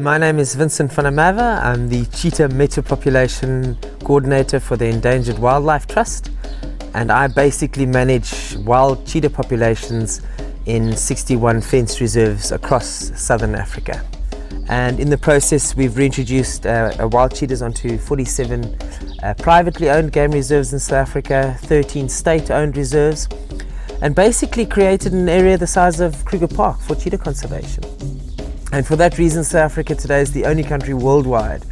My name is Vincent van der Merwe. I'm the Cheetah Meta Population Coordinator for the Endangered Wildlife Trust, and I basically manage wild cheetah populations in 61 fenced reserves across southern Africa. And in the process we've reintroduced wild cheetahs onto 47 privately owned game reserves in South Africa, 13 state-owned reserves, and basically created an area the size of Kruger Park for cheetah conservation. And for that reason, South Africa today is the only country worldwide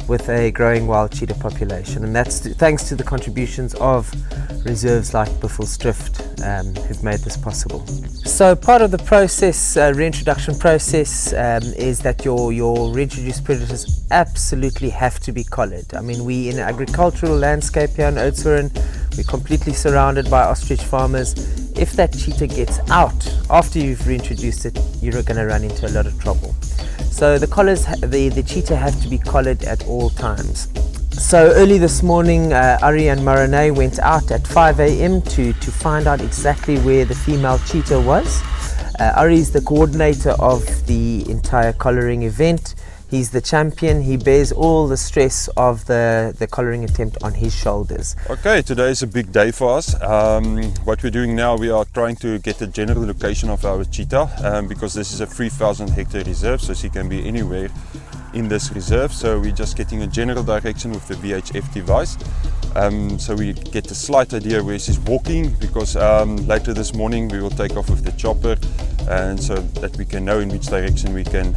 with a growing wild cheetah population, and that's thanks to the contributions of reserves like Buffelsdrift who've made this possible. So part of the process, reintroduction process, is that your reintroduced predators absolutely have to be collared. I mean, we in an agricultural landscape here in Oudtshoorn, we're completely surrounded by ostrich farmers. If that cheetah gets out after you've reintroduced it, you're going to run into a lot of trouble. So the cheetah have to be collared at all times. So early this morning, Ari and Marane went out at 5 a.m. to find out exactly where the female cheetah was. Ari is the coordinator of the entire collaring event. He's the champion. He bears all the stress of the collaring attempt on his shoulders. Okay, today is a big day for us. What we're doing now, we are trying to get the general location of our cheetah because this is a 3,000 hectare reserve, so she can be anywhere in this reserve. So we're just getting a general direction with the VHF device. So we get a slight idea where she's walking, because later this morning we will take off with the chopper, and so that we can know in which direction we can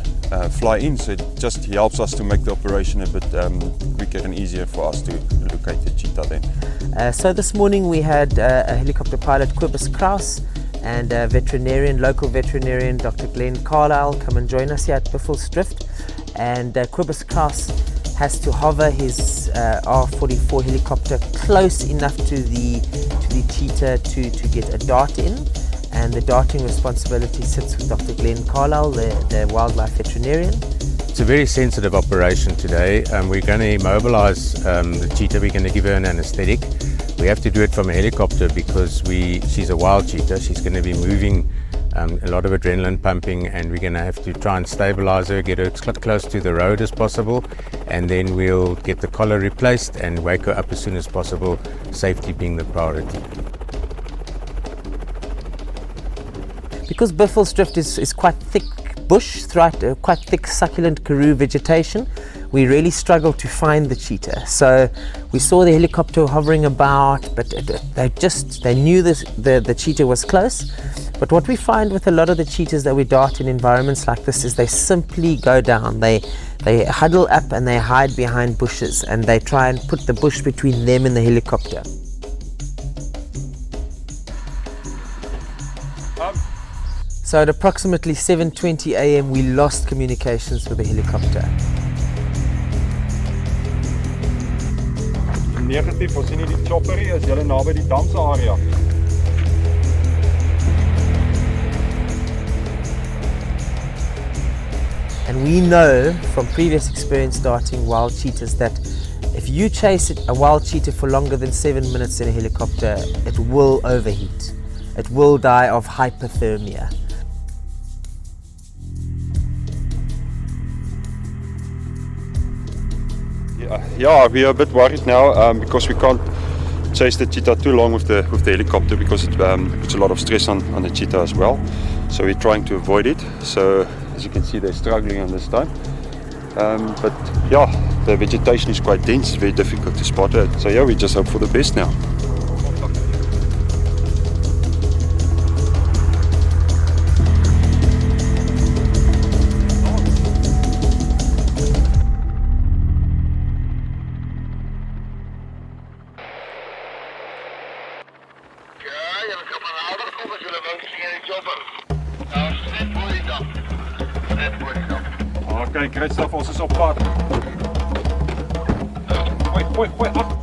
fly in. So it just helps us to make the operation a bit quicker and easier for us to locate the cheetah then. So this morning we had a helicopter pilot, Kobus Kraus, and a local veterinarian, Dr. Glenn Carlisle, come and join us here at Buffelsdrift. And Kobus Kraus has to hover his R44 helicopter close enough to the cheetah to get a dart in, and the darting responsibility sits with Dr. Glenn Carlisle, the wildlife veterinarian. It's a very sensitive operation today. We're going to immobilize the cheetah. We're going to give her an anesthetic. We have to do it from a helicopter because she's a wild cheetah. She's going to be moving, a lot of adrenaline pumping, and we're going to have to try and stabilize her, get her as close to the road as possible, and then we'll get the collar replaced and wake her up as soon as possible, safety being the priority. Because Buffelsdrift is quite thick bush, throughout quite thick succulent karoo vegetation, we really struggled to find the cheetah. So we saw the helicopter hovering about, but they knew the cheetah was close. But what we find with a lot of the cheetahs that we dart in environments like this is they simply go down. They huddle up and they hide behind bushes, and they try and put the bush between them and the helicopter. So at approximately 7:20 a.m. we lost communications with the helicopter. Negatief, ons sien nie die chopper nie, is julle naby die damse area. And we know from previous experience darting wild cheetahs that if you chase a wild cheetah for longer than 7 minutes in a helicopter, it will overheat. It will die of hypothermia. Yeah, we are a bit worried now because we can't chase the cheetah too long with the helicopter, because it puts a lot of stress on the cheetah as well. So we're trying to avoid it. So as you can see, they're struggling on this time. But yeah, the vegetation is quite dense. It's very difficult to spot it. So yeah, we just hope for the best now. Okay, great stuff. Ons is op pad. Gooi, af.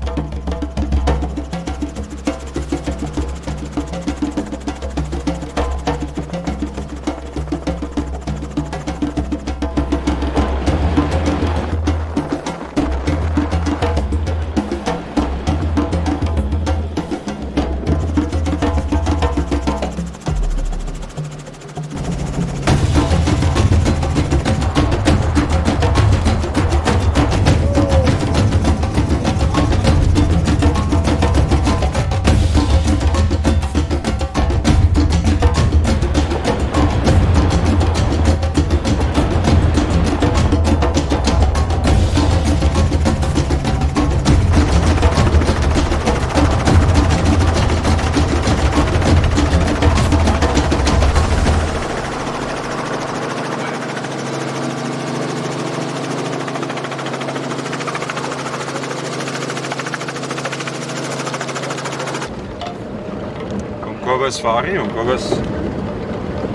Kobus vaar nie, om Kobus.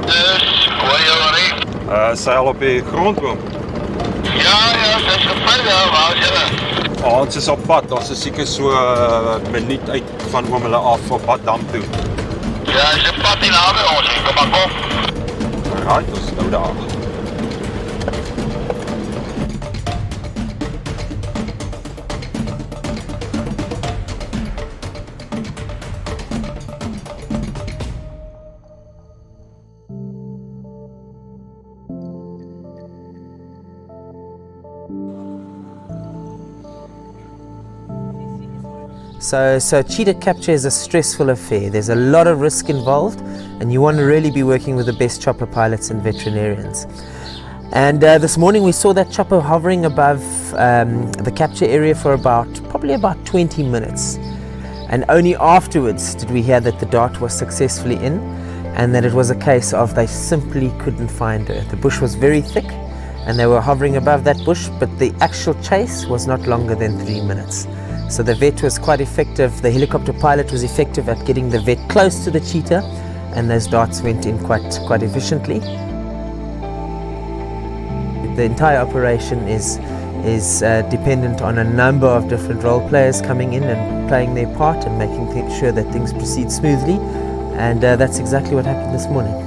Dus, hoor je wel niet? Sy al op die grondboom. Ja, sy is gevind, ja, waar is julle? Ons is op pad, ons is seker so 'n minuut uit van oom hulle af op pad dam toe. Ja, is een pad in nader ons, kom maar kom. Right, ons is nou daar. So cheetah capture is a stressful affair. There's a lot of risk involved, and you want to really be working with the best chopper pilots and veterinarians. And this morning we saw that chopper hovering above the capture area for probably about 20 minutes. And only afterwards did we hear that the dart was successfully in, and that it was a case of they simply couldn't find her. The bush was very thick, and they were hovering above that bush, but the actual chase was not longer than 3 minutes. So the vet was quite effective, the helicopter pilot was effective at getting the vet close to the cheetah, and those darts went in quite efficiently. The entire operation is dependent on a number of different role players coming in and playing their part and making sure that things proceed smoothly, and that's exactly what happened this morning.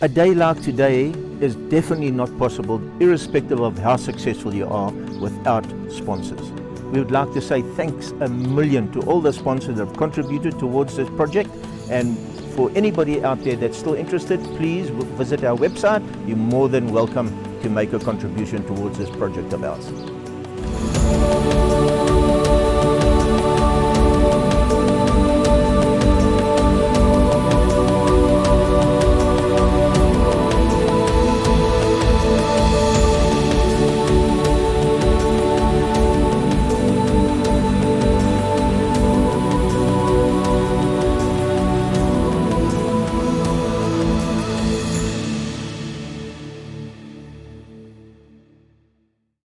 A day like today is definitely not possible, irrespective of how successful you are, without sponsors. We would like to say thanks a million to all the sponsors that have contributed towards this project, and for anybody out there that's still interested, please visit our website. You're more than welcome to make a contribution towards this project of ours.